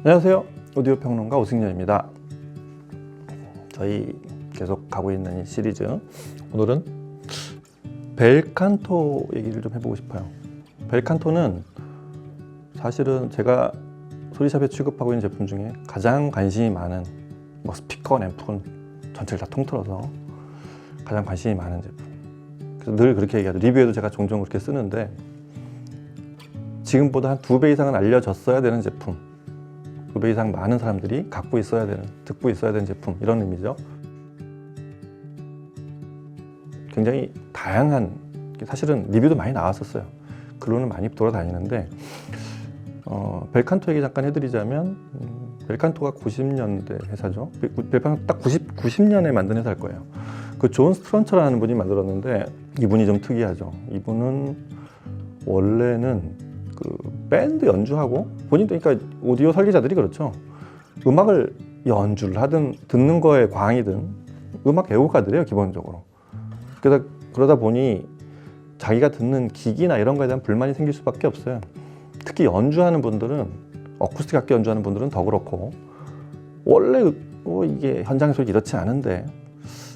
안녕하세요. 오디오 평론가 오승연입니다. 저희 계속 가고 있는 이 시리즈, 오늘은 벨칸토 얘기를 좀 해보고 싶어요. 벨칸토는 사실은 제가 소리샵에 취급하고 있는 제품 중에 가장 관심이 많은, 스피커, 앰프는 전체를 다 통틀어서 가장 관심이 많은 제품. 그래서 늘 그렇게 얘기하죠. 리뷰에도 제가 종종 그렇게 쓰는데, 지금보다 한 2배 이상은 알려졌어야 되는 제품, 2배 이상 많은 사람들이 갖고 있어야 되는, 듣고 있어야 되는 제품, 이런 의미죠. 굉장히 다양한, 사실은 리뷰도 많이 나왔었어요. 글로는 많이 돌아다니는데, 벨칸토 얘기 잠깐 해드리자면, 벨칸토가 90년대 회사죠. 벨칸토 딱 90년에 만든 회사일 거예요. 그 존 스트런처라는 분이 만들었는데, 이분이 좀 특이하죠. 이분은 원래는 그 밴드 연주하고, 본인도, 그러니까 오디오 설계자들이 그렇죠. 음악을 연주를 하든 듣는 거에 광이든 음악 애호가들이에요, 기본적으로. 그러다 보니 자기가 듣는 기기나 이런 거에 대한 불만이 생길 수밖에 없어요. 특히 연주하는 분들은, 어쿠스틱 악기 연주하는 분들은 더 그렇고, 원래 이게 현장의 소리 이렇지 않은데,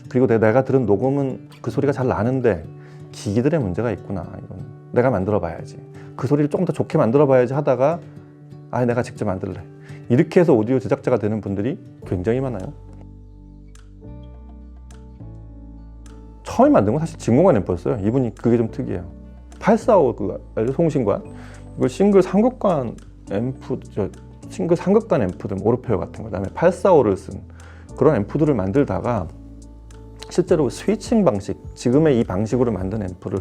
그리고 내가 들은 녹음은 그 소리가 잘 나는데 기기들의 문제가 있구나, 이건 내가 만들어 봐야지, 그 소리를 조금 더 좋게 만들어 봐야지 하다가, 내가 직접 만들래, 이렇게 해서 오디오 제작자가 되는 분들이 굉장히 많아요. 처음에 만든 건 사실 진공관 앰프였어요. 이분이 그게 좀 특이해요. 845 송신관, 이걸 싱글 삼극관 앰프, 싱글 삼극관 앰프들, 오르페오 같은 거, 그다음에 845를 쓴 그런 앰프들을 만들다가 실제로 스위칭 방식, 지금의 이 방식으로 만든 앰프를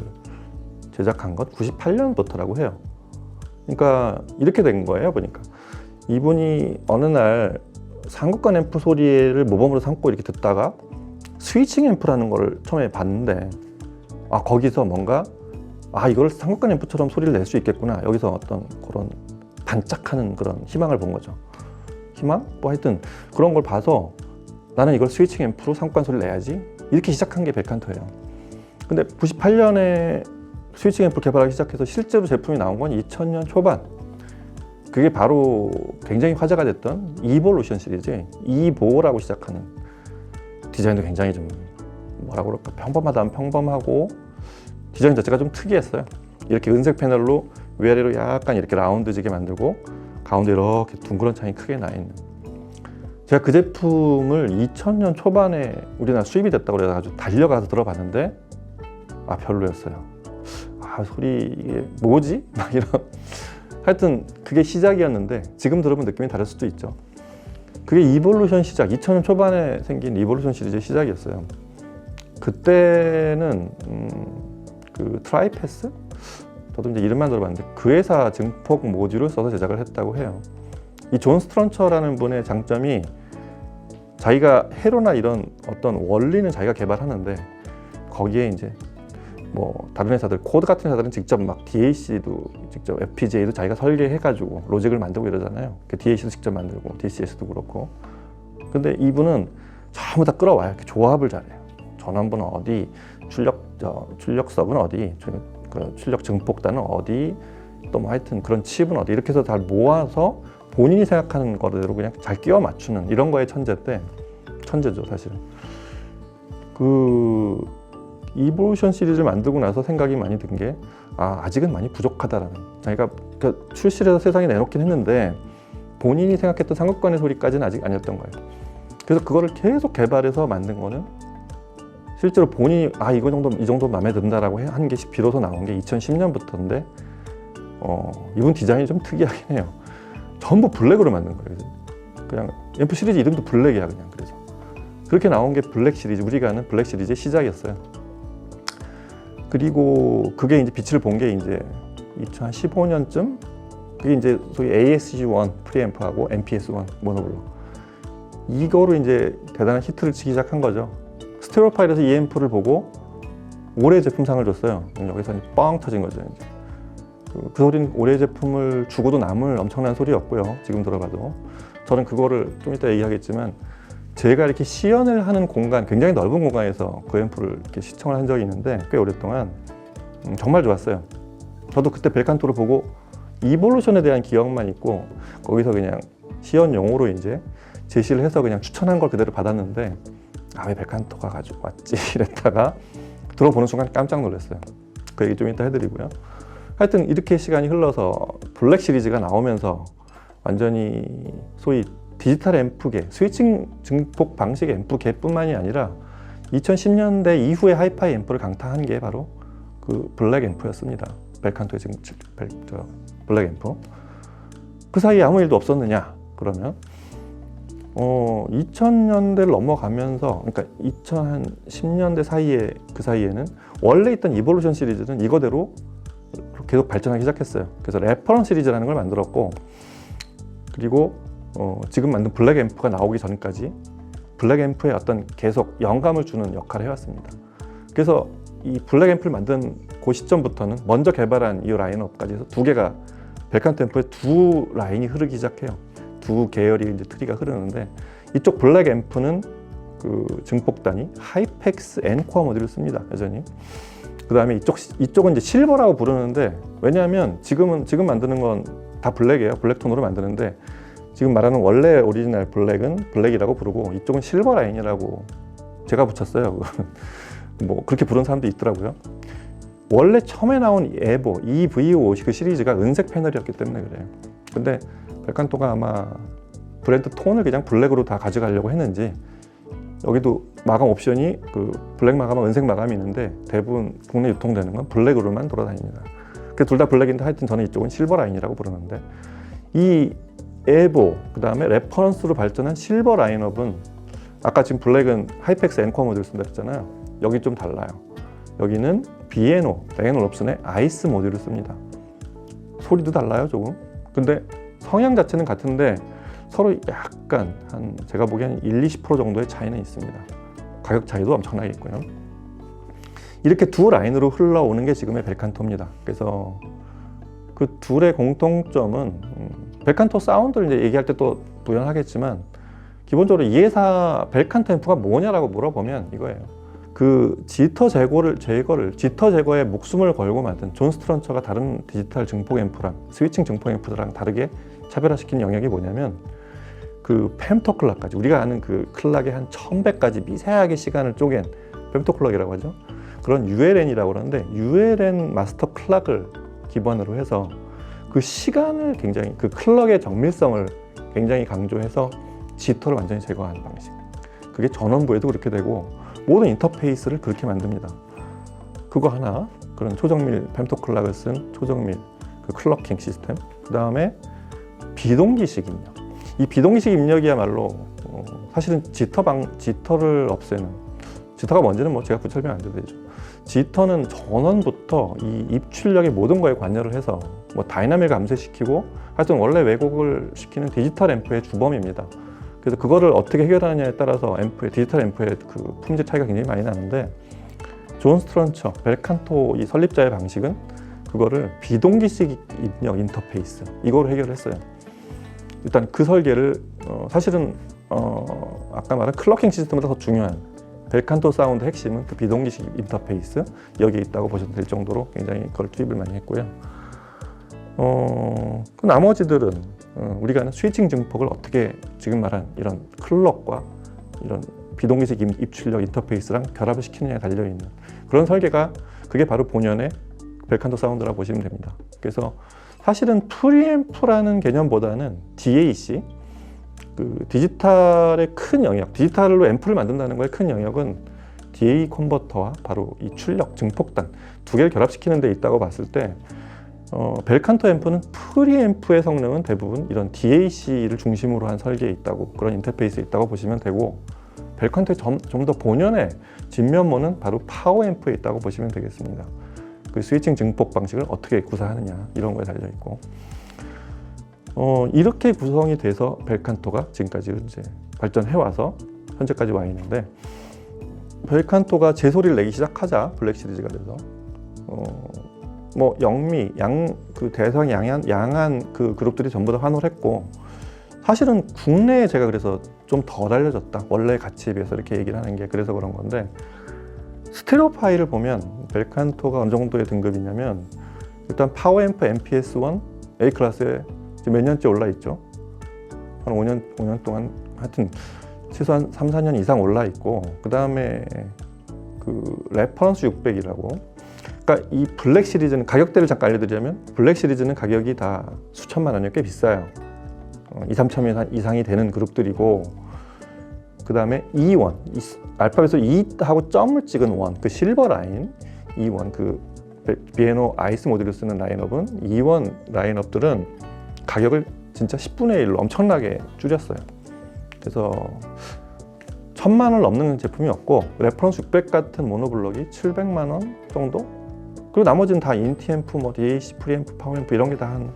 제작한 것 98년부터라고 해요. 그러니까 이렇게 된 거예요, 보니까. 이분이 어느 날 삼극관 앰프 소리를 모범으로 삼고 이렇게 듣다가 스위칭 앰프라는 걸 처음에 봤는데, 거기서 뭔가, 이걸 삼극관 앰프처럼 소리를 낼 수 있겠구나, 여기서 어떤 그런 반짝하는 그런 희망을 본 거죠. 희망? 하여튼 그런 걸 봐서 나는 이걸 스위칭 앰프로 삼극관 소리를 내야지, 이렇게 시작한 게 벨칸토예요. 근데 98년에 스위칭 앰프 개발하기 시작해서 실제로 제품이 나온 건 2000년 초반. 그게 바로 굉장히 화제가 됐던 이볼루션 시리즈, 이보라고 시작하는, 디자인도 굉장히 좀 뭐라고 그럴까, 평범하다면 평범하고, 디자인 자체가 좀 특이했어요. 이렇게 은색 패널로 위아래로 약간 이렇게 라운드지게 만들고, 가운데 이렇게 둥그런 창이 크게 나 있는. 제가 그 제품을 2000년 초반에 우리나라 수입이 됐다고 그래가지고 달려가서 들어봤는데, 별로였어요. 소리 이게 뭐지? 이런. 하여튼 그게 시작이었는데, 지금 들으면 느낌이 다를 수도 있죠. 그게 이볼루션 시작, 2000년 초반에 생긴 이볼루션 시리즈의 시작이었어요. 그때는 그 트라이패스? 저도 이제 이름만 들어봤는데, 그 회사 증폭 모듈을 써서 제작을 했다고 해요. 이 존 스트런처라는 분의 장점이, 자기가 회로나 이런 어떤 원리는 자기가 개발하는데, 거기에 이제 다른 회사들, 코드 같은 회사들은 직접 막 DAC도 직접, FPGA도 자기가 설계해가지고 로직을 만들고 이러잖아요. DAC도 직접 만들고, DCS도 그렇고. 근데 이분은 전부 다 끌어와요. 이렇게 조합을 잘해요. 전원부는 어디, 출력석은 어디, 출력 증폭단은 어디, 또 하여튼 그런 칩은 어디, 이렇게 해서 다 모아서 본인이 생각하는 거대로 그냥 잘 끼워 맞추는, 이런 거에 천재죠, 사실은. 이볼루션 시리즈를 만들고 나서 생각이 많이 든 게, 아직은 많이 부족하다라는. 자기가 출시를 해서 세상에 내놓긴 했는데, 본인이 생각했던 삼극관의 소리까지는 아직 아니었던 거예요. 그래서 그거를 계속 개발해서 만든 거는, 실제로 본인이 이 정도 마음에 든다라고 한 게 비로소 나온 게 2010년부터인데, 이분 디자인이 좀 특이하긴 해요. 전부 블랙으로 만든 거예요. 그냥 앰프 시리즈 이름도 블랙이야, 그냥. 그래서 그렇게 나온 게 블랙 시리즈, 우리가 아는 블랙 시리즈의 시작이었어요. 그리고 그게 이제 빛을 본 게 이제 2015년쯤, 그게 이제 소위 ASG1 프리앰프하고 MPS1 모노블록, 이거로 이제 대단한 히트를 치기 시작한 거죠. 스테레오 파일에서 이 앰프를 보고 올해 제품상을 줬어요. 여기서 뻥 터진 거죠. 이제. 그 소리는 올해 제품을 주고도 남을 엄청난 소리였고요. 지금 들어봐도. 저는 그거를 좀 이따 얘기하겠지만, 제가 이렇게 시연을 하는 공간, 굉장히 넓은 공간에서 그 앰프를 이렇게 시청을 한 적이 있는데, 꽤 오랫동안 정말 좋았어요. 저도 그때 벨칸토를 보고 이볼루션에 대한 기억만 있고, 거기서 그냥 시연 용어로 이제 제시를 해서 그냥 추천한 걸 그대로 받았는데 왜 벨칸토가 가지고 왔지 이랬다가 들어보는 순간 깜짝 놀랐어요. 그 얘기 좀 이따 해드리고요. 하여튼 이렇게 시간이 흘러서 블랙 시리즈가 나오면서 완전히 소위 디지털 앰프계, 스위칭 증폭 방식의 앰프계뿐만이 아니라 2010년대 이후에 하이파이 앰프를 강타한 게 바로 그 블랙 앰프였습니다. 벨칸토의 블랙 앰프. 그 사이에 아무 일도 없었느냐? 그러면 2000년대를 넘어가면서, 그러니까 2010년대 사이에, 그 사이에는 원래 있던 이볼루션 시리즈는 이거대로 계속 발전하기 시작했어요. 그래서 레퍼런스 시리즈라는 걸 만들었고, 그리고 지금 만든 블랙 앰프가 나오기 전까지 블랙 앰프에 어떤 계속 영감을 주는 역할을 해왔습니다. 그래서 이 블랙 앰프를 만든 그 시점부터는 먼저 개발한 이 라인업까지 해서 두 개가 벨칸토 앰프의 두 라인이 흐르기 시작해요. 두 계열이 이제 트리가 흐르는데, 이쪽 블랙 앰프는 그 증폭단이 하이펙스 N코어 모듈을 씁니다. 여전히. 그 다음에 이쪽은 이제 실버라고 부르는데, 왜냐하면 지금 만드는 건 다 블랙이에요. 블랙톤으로 만드는데, 지금 말하는 원래 오리지널 블랙은 블랙이라고 부르고, 이쪽은 실버 라인이라고 제가 붙였어요. 뭐 그렇게 부르는 사람도 있더라고요. 원래 처음에 나온 에보 EV50 그 시리즈가 은색 패널이었기 때문에 그래요. 근데 벨칸토가 아마 브랜드 톤을 그냥 블랙으로 다 가져가려고 했는지, 여기도 마감 옵션이 그 블랙 마감과 은색 마감이 있는데 대부분 국내 유통되는 건 블랙으로만 돌아다닙니다. 그 둘 다 블랙인데 하여튼 저는 이쪽은 실버 라인이라고 부르는데, 이 에보 그 다음에 레퍼런스로 발전한 실버 라인업은 아까 지금 블랙은 하이펙스 N코어 모듈 쓴다 했잖아요. 여기 좀 달라요. 여기는 B&O, Bang & 올ufsen의 아이스 모듈을 씁니다. 소리도 달라요 조금. 근데 성향 자체는 같은데 서로 약간 제가 보기엔 1-20% 정도의 차이는 있습니다. 가격 차이도 엄청나게 있고요. 이렇게 두 라인으로 흘러오는 게 지금의 벨칸토입니다. 그래서 그 둘의 공통점은 벨칸토 사운드를 이제 얘기할 때 또 부연하겠지만, 기본적으로 이 회사 벨칸토 앰프가 뭐냐라고 물어보면 이거예요. 그 지터 제거에 목숨을 걸고 만든 존 스트런처가 다른 디지털 증폭 앰프랑 스위칭 증폭 앰프랑 다르게 차별화시킨 영역이 뭐냐면, 그 펜토클락까지, 우리가 아는 그 클락의 한 1000배까지 미세하게 시간을 쪼갠 펜토클락이라고 하죠. 그런 ULN이라고 그러는데, ULN 마스터 클락을 기반으로 해서 그 시간을 굉장히, 그 클럭의 정밀성을 굉장히 강조해서 지터를 완전히 제거하는 방식. 그게 전원부에도 그렇게 되고 모든 인터페이스를 그렇게 만듭니다. 그거 하나, 그런 초정밀 펜토클락을 쓴 초정밀 그 클럭킹 시스템. 그 다음에 비동기식 입력. 이 비동기식 입력이야말로 사실은 지터를 없애는, 지터가 뭔지는 뭐 제가 설명 안 드려도 되죠. 지터는 전원부터 이 입출력의 모든 거에 관여를 해서 뭐 다이나믹을 감쇄시키고, 하여튼 원래 왜곡을 시키는 디지털 앰프의 주범입니다. 그래서 그거를 어떻게 해결하느냐에 따라서 디지털 앰프의 그 품질 차이가 굉장히 많이 나는데, 존 스트런처, 벨칸토 이 설립자의 방식은 그거를 비동기식 입력 인터페이스, 이거로 해결했어요. 일단 그 설계를 사실은 아까 말한 클럭킹 시스템보다 더 중요한 벨칸토 사운드 핵심은 그 비동기식 인터페이스, 여기에 있다고 보셔도 될 정도로 굉장히 그걸 투입을 많이 했고요. 그 나머지들은 우리가 아는 스위칭 증폭을 어떻게 지금 말한 이런 클럭과 이런 비동기식 입출력 인터페이스랑 결합을 시키느냐에 달려있는 그런 설계가, 그게 바로 본연의 벨칸토 사운드라고 보시면 됩니다. 그래서 사실은 프리앰프라는 개념보다는 DAC, 그 디지털의 큰 영역, 디지털로 앰프를 만든다는 거의 큰 영역은 DA 컨버터와 바로 이 출력, 증폭단 두 개를 결합시키는 데 있다고 봤을 때, 벨칸토 앰프는 프리앰프의 성능은 대부분 이런 DAC를 중심으로 한 설계에 있다고, 그런 인터페이스에 있다고 보시면 되고, 벨칸토의 좀 더 본연의 진면모는 바로 파워 앰프에 있다고 보시면 되겠습니다. 그 스위칭 증폭 방식을 어떻게 구사하느냐, 이런 거에 달려 있고, 이렇게 구성이 돼서 벨칸토가 지금까지 이제 발전해 와서 현재까지 와 있는데, 벨칸토가 제소리를 내기 시작하자 블랙 시리즈가 돼서 뭐 영미, 그 대상 양한 그 그룹들이 전부 다 환호를 했고, 사실은 국내에 제가 그래서 좀 덜 알려졌다, 원래 가치에 비해서 이렇게 얘기를 하는 게 그래서 그런 건데, 스테레오 파일을 보면 벨칸토가 어느 정도의 등급이냐면, 일단 파워앰프 MPS1 A 클래스에 몇 년째 올라 있죠. 한 5년 동안 하여튼 최소한 3, 4년 이상 올라 있고, 그 다음에 그 레퍼런스 600이라고, 그러니까 이 블랙 시리즈는 가격대를 잠깐 알려드리자면, 블랙 시리즈는 가격이 다 수천만 원이면 꽤 비싸요. 2, 3천 이상이 되는 그룹들이고, 그 다음에 E1, 알파벳으로 E하고 점을 찍은 1, 그 실버 라인 E1, 그 비에노 아이스 모듈을 쓰는 라인업은 E1 라인업들은 가격을 진짜 10분의 1로 엄청나게 줄였어요. 그래서 1000만 원 넘는 제품이 없고, 레퍼런스 600 같은 모노블럭이 700만 원 정도? 그리고 나머지는 다 인티앰프, 뭐 DAC, 프리앰프, 파워앰프 이런 게 다 한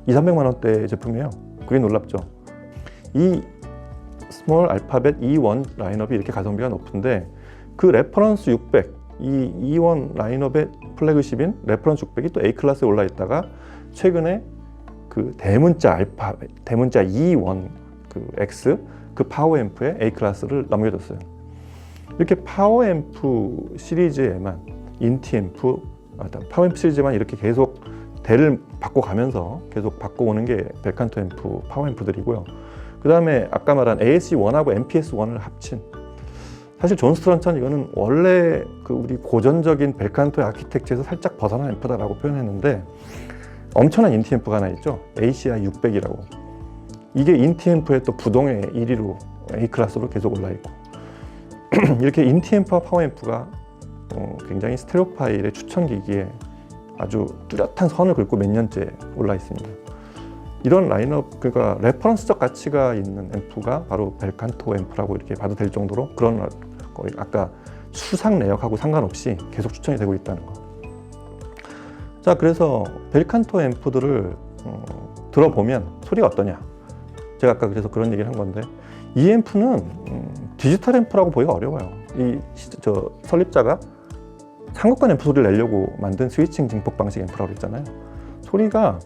2, 300만 원대 제품이에요. 그게 놀랍죠. 이 스몰 알파벳 E1 라인업이 이렇게 가성비가 높은데, 그 레퍼런스 600, 이 E1 라인업의 플래그십인 레퍼런스 600이 또 A클래스에 올라 있다가 최근에 그 대문자 알파벳, 대문자 E1 그 X, 그 파워앰프에 A클래스를 넘겨줬어요. 이렇게 파워앰프 시리즈에만, 인티앰프, 파워앰프 시리즈만 이렇게 계속 대를 바꿔가면서 계속 바꿔오는 게 벨칸토 앰프, 파워앰프들이고요. 그 다음에 아까 말한 ASC1하고 MPS1을 합친, 사실 존 스트런턴 이거는 원래 그 우리 고전적인 벨칸토의 아키텍처에서 살짝 벗어난 앰프다라고 표현했는데, 엄청난 인티앰프가 하나 있죠. ACI 600이라고. 이게 인티앰프의 또 부동의 1위로 A클래스로 계속 올라있고, 이렇게 인티앰프와 파워앰프가 굉장히 스테레오파일의 추천기기에 아주 뚜렷한 선을 긋고 몇 년째 올라 있습니다. 이런 라인업, 그러니까 레퍼런스적 가치가 있는 앰프가 바로 벨칸토 앰프라고 이렇게 봐도 될 정도로, 그런 거의 아까 수상 내역하고 상관없이 계속 추천이 되고 있다는 거. 자, 그래서 벨칸토 앰프들을 들어보면 소리가 어떠냐? 제가 아까 그래서 그런 얘기를 한 건데, 이 앰프는 디지털 앰프라고 보기가 어려워요. 저 설립자가 상극관 앰프 소리를 내려고 만든 스위칭 증폭 방식 앰프라고 했잖아요. 소리가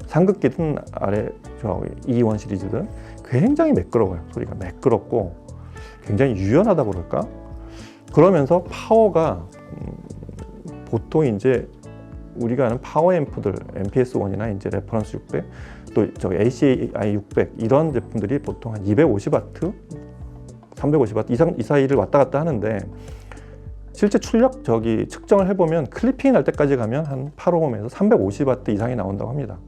상극기든 아래 저 E1 시리즈든 굉장히 매끄러워요. 소리가 매끄럽고 굉장히 유연하다 그럴까? 그러면서 파워가 보통 이제 우리가 아는 파워 앰프들, MPS1이나 이제 레퍼런스 600, 또 저 ACI 600 이런 제품들이 보통 한 250W, 350W 이 사이를 왔다 갔다 하는데, 실제 출력 측정을 해보면 클리핑이 날 때까지 가면 한 8ohm에서 350W 이상이 나온다고 합니다.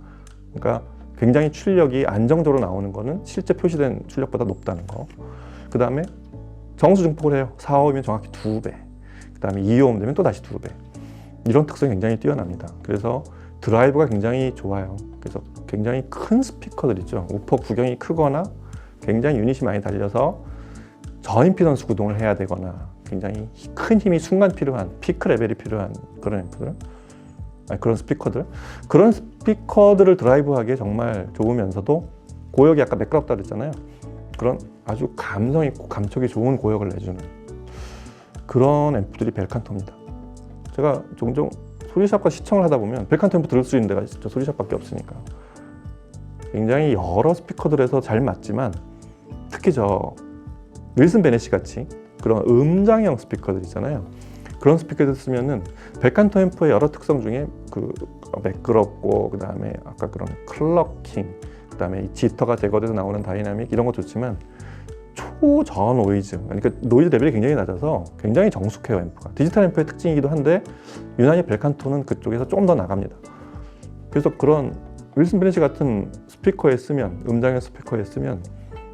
그러니까 굉장히 출력이 안정적으로 나오는 거는 실제 표시된 출력보다 높다는 거. 그 다음에 정수 증폭을 해요. 4ohm이면 정확히 2배. 그 다음에 2ohm 되면 또 다시 2배. 이런 특성이 굉장히 뛰어납니다. 그래서 드라이브가 굉장히 좋아요. 그래서 굉장히 큰 스피커들 있죠. 우퍼 구경이 크거나 굉장히 유닛이 많이 달려서 저임피던스 구동을 해야 되거나 굉장히 큰 힘이 순간 필요한, 피크 레벨이 필요한 그런 앰프들, 그런 스피커들, 그런 스피커들을 드라이브하기에 정말 좋으면서도 고역이 아까 매끄럽다 그랬잖아요. 그런 아주 감성 있고 감촉이 좋은 고역을 내주는 그런 앰프들이 벨칸토입니다. 제가 종종 소리샵과 시청을 하다 보면 벨칸토 앰프 들을 수 있는 데가 진짜 소리샵밖에 없으니까 굉장히 여러 스피커들에서 잘 맞지만, 특히 저 윌슨 베네시 같이 그런 음장형 스피커들 있잖아요. 그런 스피커들 쓰면은 벨칸토 앰프의 여러 특성 중에 그 매끄럽고, 그 다음에 아까 그런 클러킹, 그 다음에 이 지터가 제거돼서 나오는 다이나믹 이런 거 좋지만 초저 노이즈, 그러니까 노이즈 레벨이 굉장히 낮아서 굉장히 정숙해요 앰프가. 디지털 앰프의 특징이기도 한데 유난히 벨칸토는 그쪽에서 조금 더 나갑니다. 그래서 그런 윌슨 베네시 같은 스피커에 쓰면, 음장형 스피커에 쓰면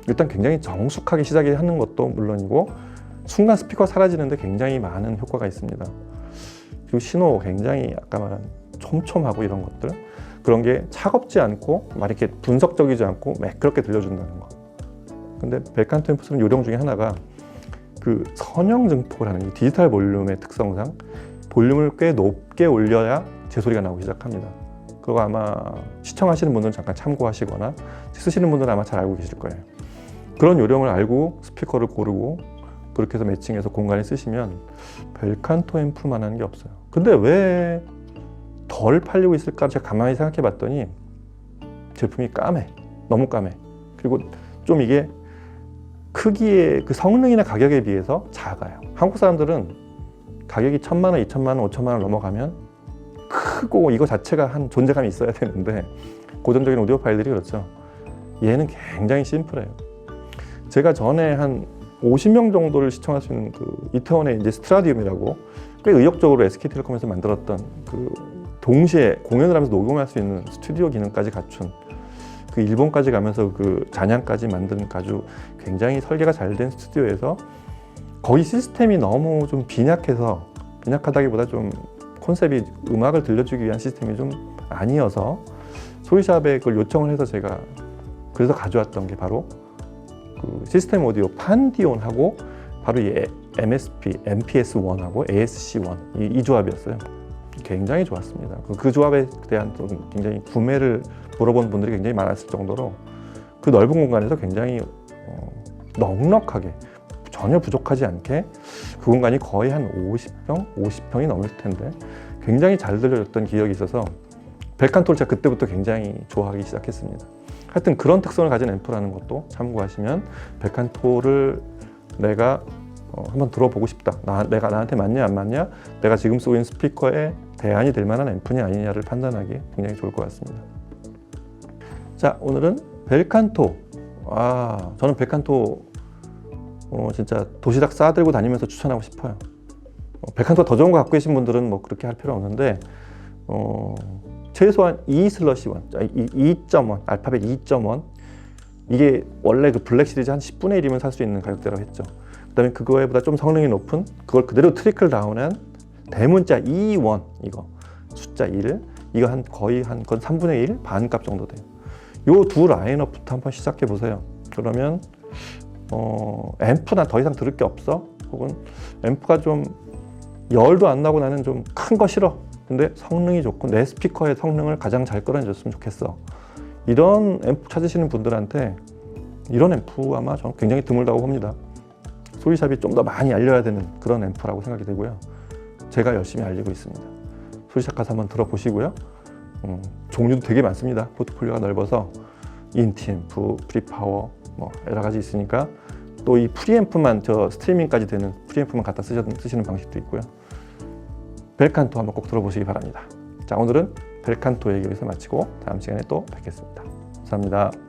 일단 굉장히 정숙하게 시작이 하는 것도 물론이고, 순간 스피커가 사라지는데 굉장히 많은 효과가 있습니다. 그리고 신호 굉장히 아까 말한 촘촘하고 이런 것들, 그런 게 차갑지 않고 막 이렇게 분석적이지 않고 매끄럽게 들려준다는 거. 근데 벨칸토 앰프는 요령 중에 하나가 그 선형 증폭을 하는 이 디지털 볼륨의 특성상 볼륨을 꽤 높게 올려야 제 소리가 나오기 시작합니다. 그거 아마 시청하시는 분들은 잠깐 참고하시거나 쓰시는 분들은 아마 잘 알고 계실 거예요. 그런 요령을 알고 스피커를 고르고 그렇게 해서 매칭해서 공간에 쓰시면 벨칸토 앰프만한 게 없어요. 근데 왜 덜 팔리고 있을까 제가 가만히 생각해 봤더니 제품이 까매. 너무 까매. 그리고 좀 이게 크기의 그 성능이나 가격에 비해서 작아요. 한국 사람들은 가격이 1000만 원, 2000만 원, 5000만 원 넘어가면 크고 이거 자체가 한 존재감이 있어야 되는데, 고전적인 오디오 파일들이 그렇죠. 얘는 굉장히 심플해요. 제가 전에 한 50명 정도를 시청할 수 있는 그 이태원의 이제 스트라디움이라고 꽤 의욕적으로 SK텔레콤에서 만들었던 그 동시에 공연을 하면서 녹음할 수 있는 스튜디오 기능까지 갖춘 그 일본까지 가면서 그 잔향까지 만든 아주 굉장히 설계가 잘 된 스튜디오에서 거의 시스템이 너무 좀 빈약하다기보다 좀 콘셉트이 음악을 들려주기 위한 시스템이 좀 아니어서 소리샵에 그걸 요청을 해서 제가 그래서 가져왔던 게 바로 그 시스템 오디오 판디온하고 바로 이 MSP, MPS1하고 ASC1 이 조합이었어요. 굉장히 좋았습니다. 그 조합에 대한 굉장히 구매를 물어본 분들이 굉장히 많았을 정도로 그 넓은 공간에서 굉장히 넉넉하게 전혀 부족하지 않게 그 공간이 거의 한 50평이 넘을 텐데 굉장히 잘 들려졌던 기억이 있어서 벨칸토를 제가 그때부터 굉장히 좋아하기 시작했습니다. 하여튼 그런 특성을 가진 앰프라는 것도 참고하시면 벨칸토를 내가 한번 들어보고 싶다. 내가 나한테 맞냐 안 맞냐, 내가 지금 쓰고 있는 스피커에 대안이 될 만한 앰프냐 아니냐를 판단하기 굉장히 좋을 것 같습니다. 자, 오늘은 벨칸토. 저는 벨칸토 진짜 도시락 싸들고 다니면서 추천하고 싶어요. 벨칸토 더 좋은 거 갖고 계신 분들은 뭐 그렇게 할 필요 없는데 최소한 2/1, 2.1, 알파벳 2.1 이게 원래 그 블랙 시리즈 한 10분의 1이면 살 수 있는 가격대라고 했죠. 그 다음에 그거보다 좀 성능이 높은 그걸 그대로 트리클 다운한 대문자 2.1 이거 숫자 1 이거 거의 한 건 3분의 1 반값 정도 돼요. 요 두 라인업부터 한번 시작해 보세요. 그러면 앰프나 더 이상 들을 게 없어? 혹은 앰프가 좀 열도 안 나고 나는 좀 큰 거 싫어. 근데 성능이 좋고 내 스피커의 성능을 가장 잘 끌어내줬으면 좋겠어. 이런 앰프 찾으시는 분들한테 이런 앰프 아마 저는 굉장히 드물다고 봅니다. 소리샵이 좀 더 많이 알려야 되는 그런 앰프라고 생각이 되고요. 제가 열심히 알리고 있습니다. 소리샵 가서 한번 들어보시고요. 종류도 되게 많습니다. 포트폴리오가 넓어서 인티 앰프, 프리파워 뭐 여러 가지 있으니까 또 이 프리앰프만 스트리밍까지 되는 프리앰프만 갖다 쓰시는 방식도 있고요. 벨칸토 한번 꼭 들어보시기 바랍니다. 자, 오늘은 벨칸토 얘기 여기서 마치고 다음 시간에 또 뵙겠습니다. 감사합니다.